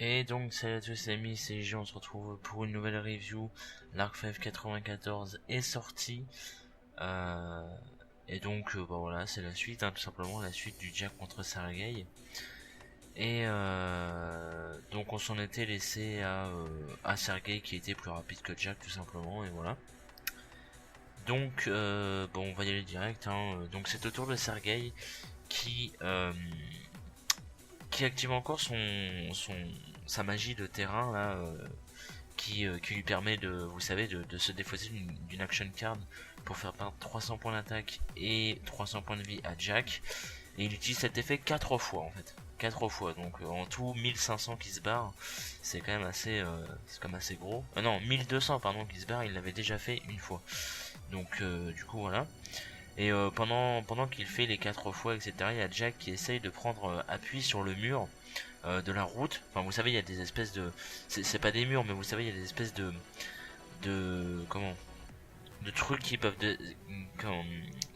Et donc salut à tous les amis, c'est J, on se retrouve pour une nouvelle review. L'Arc 5 94 est sorti. Euh, et donc bah voilà, c'est la suite, hein, tout simplement la suite du Jack contre Sergei. Et donc on s'en était laissé à Sergei qui était plus rapide que Jack tout simplement, et voilà. Donc bon, on va y aller direct, hein. Donc c'est au tour de Sergei qui active encore sa magie de terrain là, qui lui permet de, vous savez, de se défausser d'une action card pour faire perdre 300 points d'attaque et 300 points de vie à Jack. Et il utilise cet effet 4 fois en fait. 4 fois, donc en tout 1500 qui se barre. C'est quand même assez, assez gros. Non, 1200 pardon qui se barre, il l'avait déjà fait une fois. Donc du coup voilà. Et pendant qu'il fait les 4 fois, etc., il y a Jack qui essaye de prendre appui sur le mur de la route. Enfin, vous savez, il y a des espèces de... C'est pas des murs, mais vous savez, il y a des espèces comment, de trucs qui peuvent...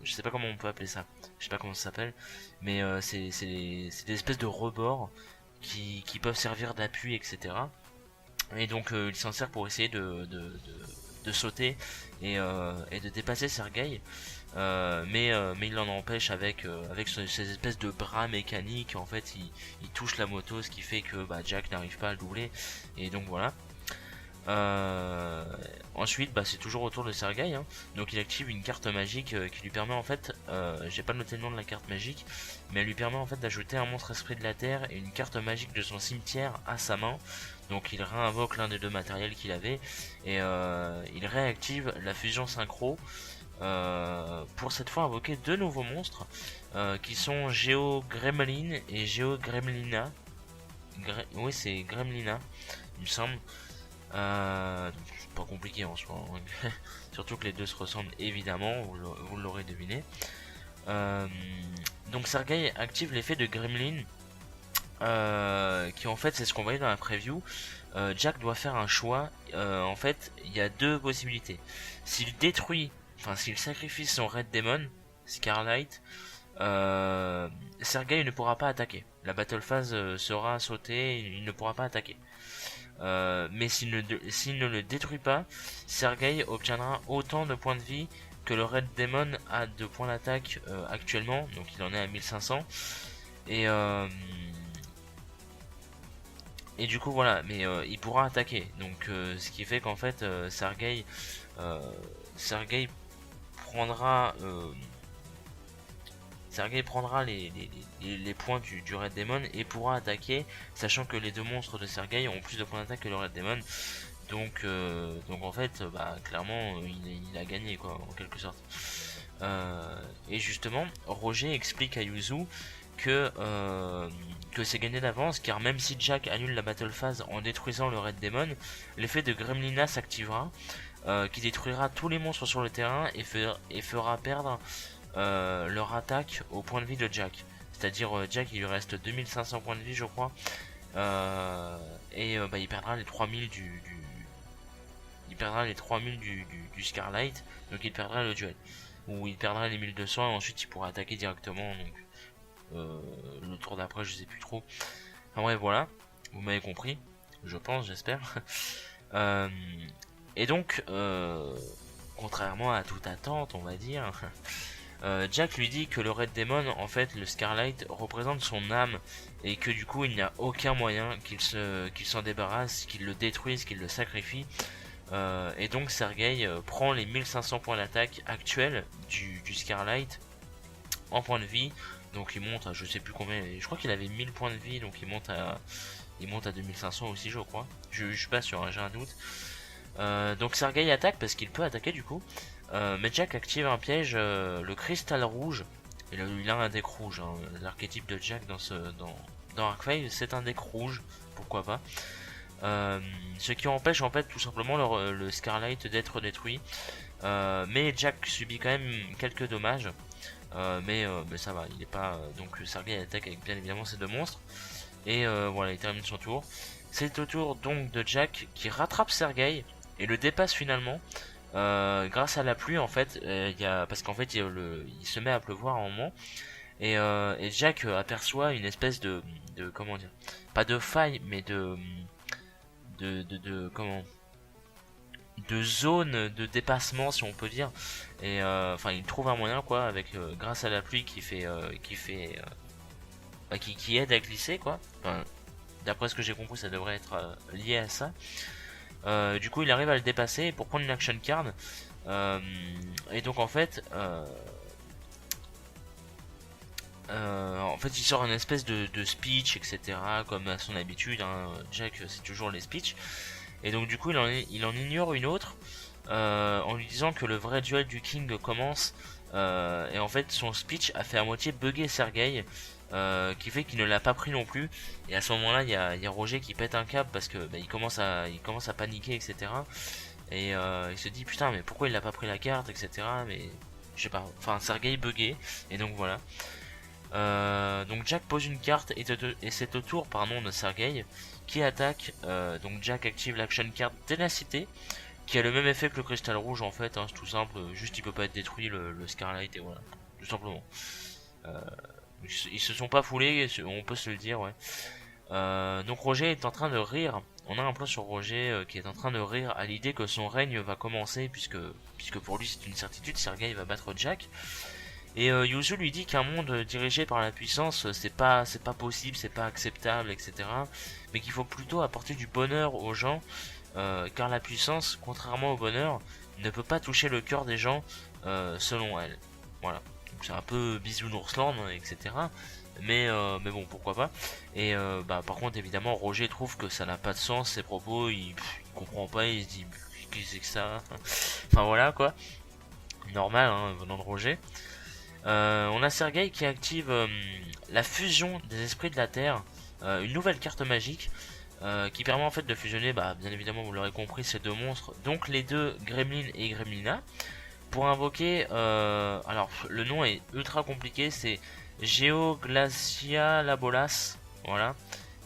je sais pas comment on peut appeler ça. Je sais pas comment ça s'appelle. Mais c'est des espèces de rebords qui peuvent servir d'appui, etc. Et donc, il s'en sert pour essayer de sauter et de dépasser Sergei. Mais il en empêche avec ces espèces de bras mécaniques. En fait, il touche la moto, ce qui fait que Jack n'arrive pas à le doubler. Et donc voilà. Ensuite, c'est toujours au tour de Sergei, hein. Donc il active une carte magique qui lui permet en fait, j'ai pas noté le nom de la carte magique, mais elle lui permet en fait d'ajouter un monstre esprit de la terre et une carte magique de son cimetière à sa main. Donc il réinvoque l'un des deux matériels qu'il avait et il réactive la fusion synchro. Pour cette fois invoquer deux nouveaux monstres qui sont Geo Gremlin et Geo Gremlina. Oui, c'est Gremlina, il me semble. C'est pas compliqué en soi, hein. Surtout que les deux se ressemblent évidemment, vous l'aurez deviné. Donc Sergei active l'effet de Gremlin, qui en fait c'est ce qu'on voyait dans la preview. Jack doit faire un choix. En fait, il y a deux possibilités. S'il détruit, enfin s'il sacrifie son Red Demon, Scarlight, Sergei ne pourra pas attaquer. La battle phase sera sautée, il ne pourra pas attaquer. Mais s'il ne le détruit pas, Sergei obtiendra autant de points de vie que le Red Demon a de points d'attaque actuellement, donc il en est à 1500. Et du coup voilà, mais il pourra attaquer, donc ce qui fait qu'en fait Sergei prendra les points du Red Demon et pourra attaquer, sachant que les deux monstres de Sergei ont plus de points d'attaque que le Red Demon. Donc en fait, clairement, il a gagné, quoi, en quelque sorte. Et justement, Roger explique à Yuzu que c'est gagné d'avance, car même si Jack annule la battle phase en détruisant le Red Demon, l'effet de Gremlina s'activera, qui détruira tous les monstres sur le terrain et fera perdre leur attaque au point de vie de Jack. C'est-à-dire Jack, il lui reste 2500 points de vie, je crois, et il perdra les 3000 du Scarlight, donc il perdra le duel, ou il perdra les 1200 et ensuite il pourra attaquer directement. Donc le tour d'après, je sais plus trop. Enfin bref, voilà, vous m'avez compris, je pense, j'espère. Et donc, contrairement à toute attente, on va dire, Jack lui dit que le Red Demon, en fait, le Scarlight, représente son âme et que du coup il n'y a aucun moyen qu'il s'en débarrasse, qu'il le détruise, qu'il le sacrifie. Et donc Sergei prend les 1500 points d'attaque actuels du Scarlight en points de vie. Donc il monte à je sais plus combien, je crois qu'il avait 1000 points de vie, donc il monte à 2500 aussi, je crois. Je suis pas sûr, hein, j'ai un doute. Donc Sergei attaque parce qu'il peut attaquer du coup. Mais Jack active un piège, le cristal rouge. Et il a un deck rouge, hein. L'archétype de Jack dans Arc-Five, c'est un deck rouge, pourquoi pas. Ce qui empêche en fait tout simplement le Scarlight d'être détruit. Mais Jack subit quand même quelques dommages. Mais ça va, il est pas. Donc Sergei attaque avec bien évidemment ces deux monstres. Et voilà, il termine son tour. C'est au tour donc de Jack qui rattrape Sergei et le dépasse finalement. Grâce à la pluie en fait, parce qu'en fait il se met à pleuvoir à un moment. Et Jack aperçoit une espèce de comment dire, pas de faille, mais comment, de zone de dépassement, si on peut dire. Et enfin, il trouve un moyen, quoi, avec grâce à la pluie qui aide à glisser, quoi. Enfin, d'après ce que j'ai compris, ça devrait être lié à ça. Du coup, il arrive à le dépasser pour prendre une action card. Et donc en fait, il sort une espèce de speech, etc. Comme à son habitude, hein. Jack, c'est toujours les speeches. Et donc du coup, il en ignore une autre, en lui disant que le vrai duel du King commence. Et en fait, son speech a fait à moitié bugger Sergei, qui fait qu'il ne l'a pas pris non plus. Et à ce moment-là, il y a Roger qui pète un câble parce que bah, il commence à paniquer, etc. Et il se dit putain, mais pourquoi il n'a pas pris la carte, etc. Mais je sais pas. Enfin, Sergei bugué. Et donc voilà. Donc Jack pose une carte et c'est au tour de Sergei qui attaque. Donc Jack active l'action card Ténacité, qui a le même effet que le cristal rouge en fait, hein, c'est tout simple, juste il peut pas être détruit le Scarlight, et voilà, tout simplement. Ils se sont pas foulés, on peut se le dire, ouais. Donc Roger est en train de rire. On a un plan sur Roger qui est en train de rire à l'idée que son règne va commencer, puisque pour lui c'est une certitude, Sergei va battre Jack. Et Yuzu lui dit qu'un monde dirigé par la puissance, c'est pas possible, c'est pas acceptable, etc. Mais qu'il faut plutôt apporter du bonheur aux gens, car la puissance, contrairement au bonheur, ne peut pas toucher le cœur des gens, selon elle. Voilà. Donc c'est un peu bisounoursland, etc. Mais bon, pourquoi pas. Et par contre, évidemment, Roger trouve que ça n'a pas de sens, ses propos, il comprend pas, il se dit qu'est-ce que c'est que ça. Enfin voilà quoi. Normal, hein, venant de Roger. On a Sergei qui active la fusion des esprits de la Terre, une nouvelle carte magique qui permet en fait de fusionner, bien évidemment vous l'aurez compris, ces deux monstres, donc les deux Gremlin et Gremlina, pour invoquer, alors le nom est ultra compliqué, c'est Geoglacia Labolas, voilà,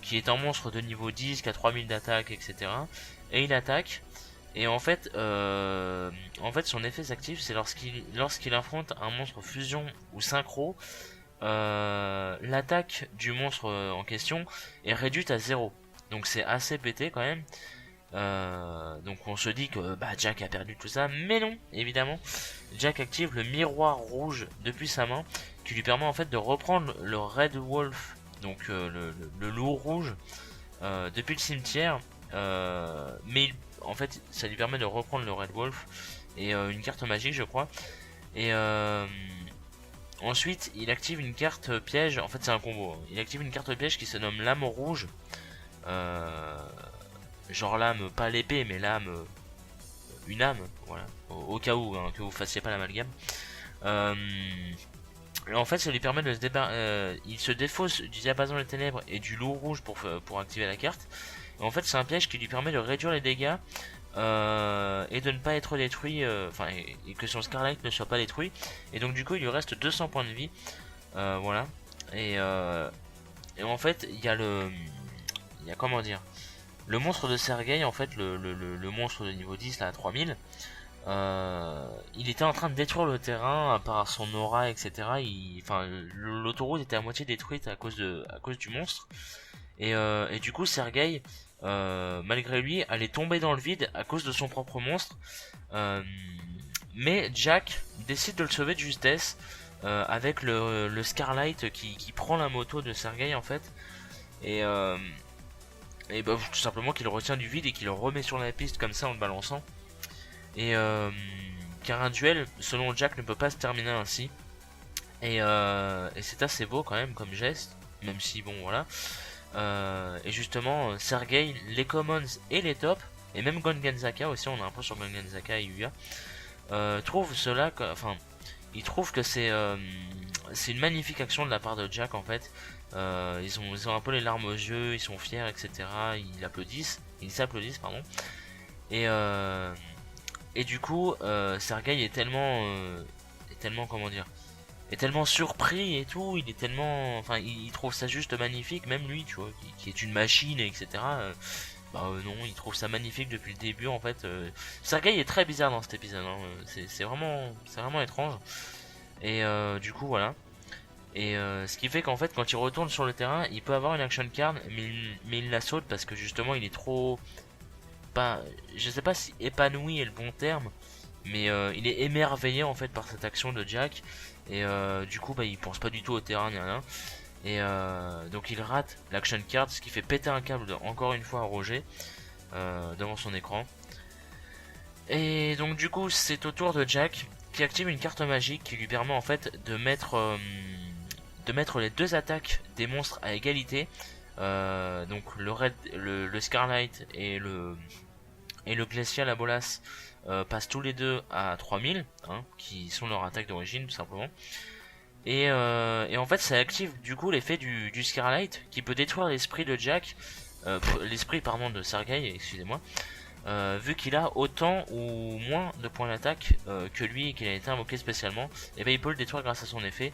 qui est un monstre de niveau 10 qui a 3000 d'attaque, etc. Et il attaque. Et en fait, son effet s'active, c'est lorsqu'il affronte un monstre fusion ou synchro, l'attaque du monstre en question est réduite à 0. Donc c'est assez pété quand même. Donc on se dit que Jack a perdu tout ça, mais non, évidemment. Jack active le miroir rouge depuis sa main, qui lui permet en fait de reprendre le Red Wolf, donc le loup rouge, depuis le cimetière. Mais en fait ça lui permet de reprendre le Red Wolf et une carte magique je crois. Et ensuite il active une carte piège, en fait c'est un combo, hein. Il active une carte piège qui se nomme lame rouge, genre lame, pas l'épée mais lame, une âme, voilà, au cas où hein, que vous fassiez pas l'amalgame. En fait ça lui permet de il se défausse du diapason des ténèbres et du loup rouge pour activer la carte. Et en fait c'est un piège qui lui permet de réduire les dégâts et de ne pas être détruit, et que son Scarlight ne soit pas détruit. Et donc du coup il lui reste 200 points de vie, voilà. Et en fait il y a comment dire, le monstre de Sergei, en fait le monstre de niveau 10 là à 3000, il était en train de détruire le terrain par son aura, etc. L'autoroute était à moitié détruite à cause du monstre. Et du coup Sergei, malgré lui, allait tomber dans le vide à cause de son propre monstre. Mais Jack décide de le sauver de justesse, avec le Scarlight qui prend la moto de Sergei en fait. Et tout simplement qu'il le retient du vide et qu'il le remet sur la piste comme ça en le balançant. Et car un duel selon Jack ne peut pas se terminer ainsi. Et c'est assez beau quand même comme geste, même si bon voilà. Et justement Sergei, les commons et les tops, et même Gongenzaka aussi, on a un peu sur Gongenzaka et Yuya, trouve cela, ils trouvent que c'est une magnifique action de la part de Jack en fait. Ils ont un peu les larmes aux yeux, ils sont fiers, etc. Ils s'applaudissent pardon. Et du coup Sergei est tellement comment dire, est tellement surpris et tout, il est tellement, il trouve ça juste magnifique, même lui, tu vois, qui est une machine, etc. Non, il trouve ça magnifique depuis le début en fait. Sergei est très bizarre dans cet épisode, hein. C'est vraiment étrange. Et du coup voilà. Et ce qui fait qu'en fait quand il retourne sur le terrain, il peut avoir une action card, mais il la saute parce que justement il est trop... Pas, je sais pas si épanoui est le bon terme, mais il est émerveillé en fait par cette action de Jack. Et du coup bah il pense pas du tout au terrain ni rien. Et donc il rate l'action card, ce qui fait péter un câble encore une fois à Roger devant son écran. Et donc du coup c'est au tour de Jack qui active une carte magique qui lui permet en fait de mettre les deux attaques des monstres à égalité. Donc le Scarlight et le Glacial à Bolas passent tous les deux à 3000, hein, qui sont leur attaque d'origine tout simplement. Et en fait ça active du coup l'effet du Scarlight qui peut détruire l'esprit de Jack, l'esprit pardon de Sergei, excusez-moi, vu qu'il a autant ou moins de points d'attaque que lui et qu'il a été invoqué spécialement, et ben il peut le détruire grâce à son effet.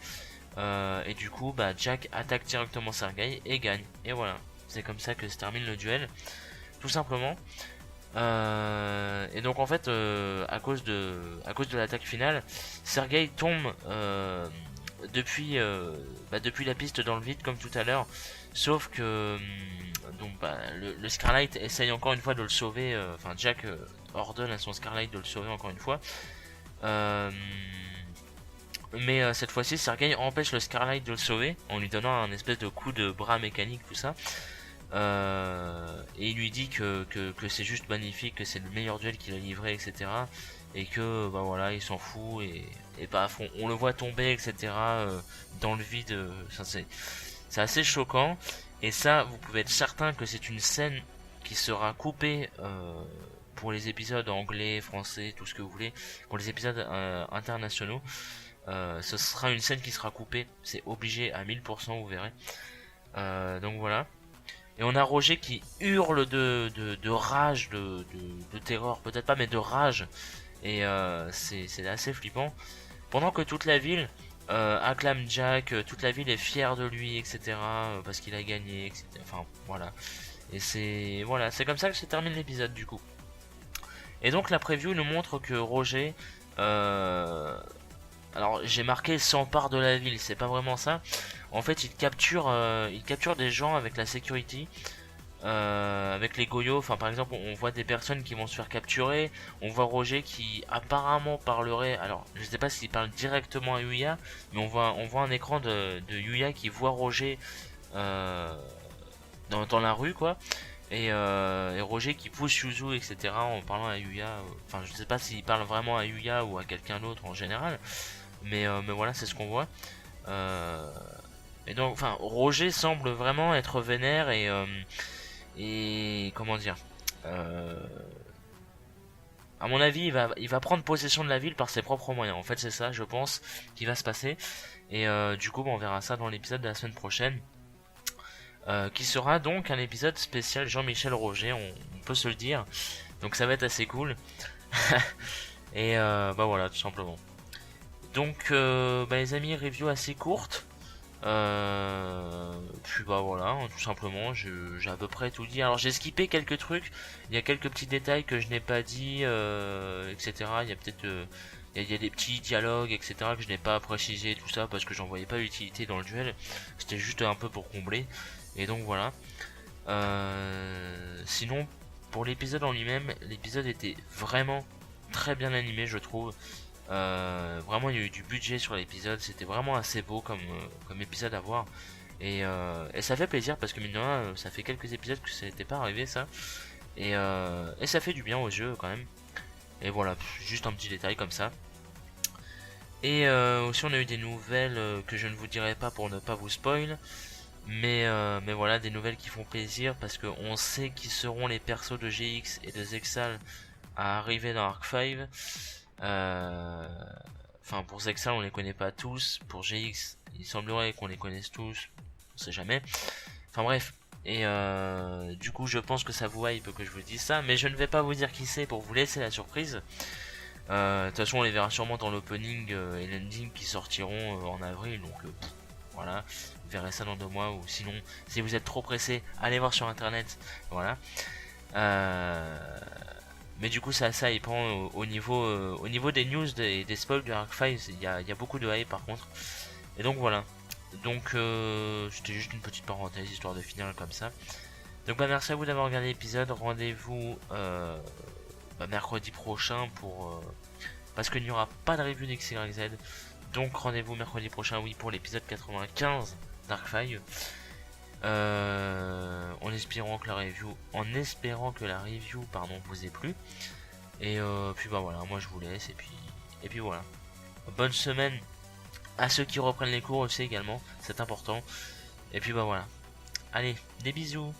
Et du coup bah Jack attaque directement Sergei et gagne. Et voilà, c'est comme ça que se termine le duel, tout simplement. Et donc en fait à cause de l'attaque finale, Sergei tombe depuis la piste dans le vide comme tout à l'heure, sauf que donc le Scarlight essaye encore une fois de le sauver, enfin Jack ordonne à son Scarlight de le sauver encore une fois, mais cette fois-ci Sergei empêche le Scarlight de le sauver en lui donnant un espèce de coup de bras mécanique, tout ça. Et il lui dit que c'est juste magnifique, que c'est le meilleur duel qu'il a livré, etc. Et que bah voilà, il s'en fout et paf, on le voit tomber, etc. Dans le vide. C'est assez choquant. Et ça, vous pouvez être certain que c'est une scène qui sera coupée pour les épisodes anglais, français, tout ce que vous voulez, pour les épisodes internationaux. Ce sera une scène qui sera coupée, c'est obligé à 1000%, vous verrez. Donc voilà. Et on a Roger qui hurle de rage, de terreur, peut-être pas, mais de rage. Et c'est assez flippant. Pendant que toute la ville acclame Jack, toute la ville est fière de lui, etc. Parce qu'il a gagné, etc. Enfin, voilà. Et c'est comme ça que se termine l'épisode du coup. Et donc la preview nous montre que Roger... alors j'ai marqué s'empare de la ville, c'est pas vraiment ça. En fait, il capture des gens avec la security, avec les goyos. Enfin, par exemple, on voit des personnes qui vont se faire capturer. On voit Roger qui apparemment parlerait. Alors, je sais pas s'il parle directement à Yuya, mais on voit un écran de Yuya qui voit Roger dans la rue, quoi. Et Roger qui pousse Yuzu, etc. en parlant à Yuya. Enfin, je sais pas s'il parle vraiment à Yuya ou à quelqu'un d'autre en général. Mais voilà, c'est ce qu'on voit. Et donc, enfin, Roger semble vraiment être vénère et comment dire. À mon avis, il va prendre possession de la ville par ses propres moyens. En fait, c'est ça, je pense, qui va se passer. Et du coup, on verra ça dans l'épisode de la semaine prochaine. Qui sera donc un épisode spécial Jean-Michel Roger, on peut se le dire. Donc ça va être assez cool. Et bah voilà, tout simplement. Donc les amis, review assez courte. Puis bah voilà, hein, tout simplement, j'ai à peu près tout dit. Alors j'ai skippé quelques trucs, il y a quelques petits détails que je n'ai pas dit, etc. Il y a peut-être il y a des petits dialogues, etc. que je n'ai pas précisé, tout ça, parce que j'en voyais pas l'utilité dans le duel. C'était juste un peu pour combler. Et donc voilà. Sinon, pour l'épisode en lui-même, l'épisode était vraiment très bien animé, je trouve. Vraiment il y a eu du budget sur l'épisode, c'était vraiment assez beau comme épisode à voir. Et ça fait plaisir parce que mine de rien, ça fait quelques épisodes que ça n'était pas arrivé ça. Et ça fait du bien aux yeux quand même. Et voilà, juste un petit détail comme ça. Et aussi on a eu des nouvelles que je ne vous dirai pas pour ne pas vous spoil. Mais voilà, des nouvelles qui font plaisir parce qu'on sait qui seront les persos de GX et de Zexal à arriver dans Arc 5. Enfin, pour Zexal on les connaît pas tous, pour GX il semblerait qu'on les connaisse tous, on sait jamais. Enfin bref, et du coup je pense que ça vous hype que je vous dise ça, mais je ne vais pas vous dire qui c'est pour vous laisser la surprise. De toute façon on les verra sûrement dans l'opening et l'ending qui sortiront en avril, donc voilà, vous verrez ça dans 2 mois, ou sinon si vous êtes trop pressé, allez voir sur internet, voilà. Mais du coup c'est assez hypant au niveau des news et des spoils du Arc 5, il y a beaucoup de hype par contre. Et donc voilà. Donc c'était juste une petite parenthèse histoire de finir comme ça. Donc bah merci à vous d'avoir regardé l'épisode. Rendez-vous mercredi prochain pour parce qu'il n'y aura pas de review d'XYZ. Donc rendez-vous mercredi prochain, oui, pour l'épisode 95 Darkfire. En espérant que la review vous ait plu. Et puis bah voilà, moi je vous laisse et puis voilà. Bonne semaine à ceux qui reprennent les cours aussi également, c'est important. Et puis bah voilà. Allez, des bisous.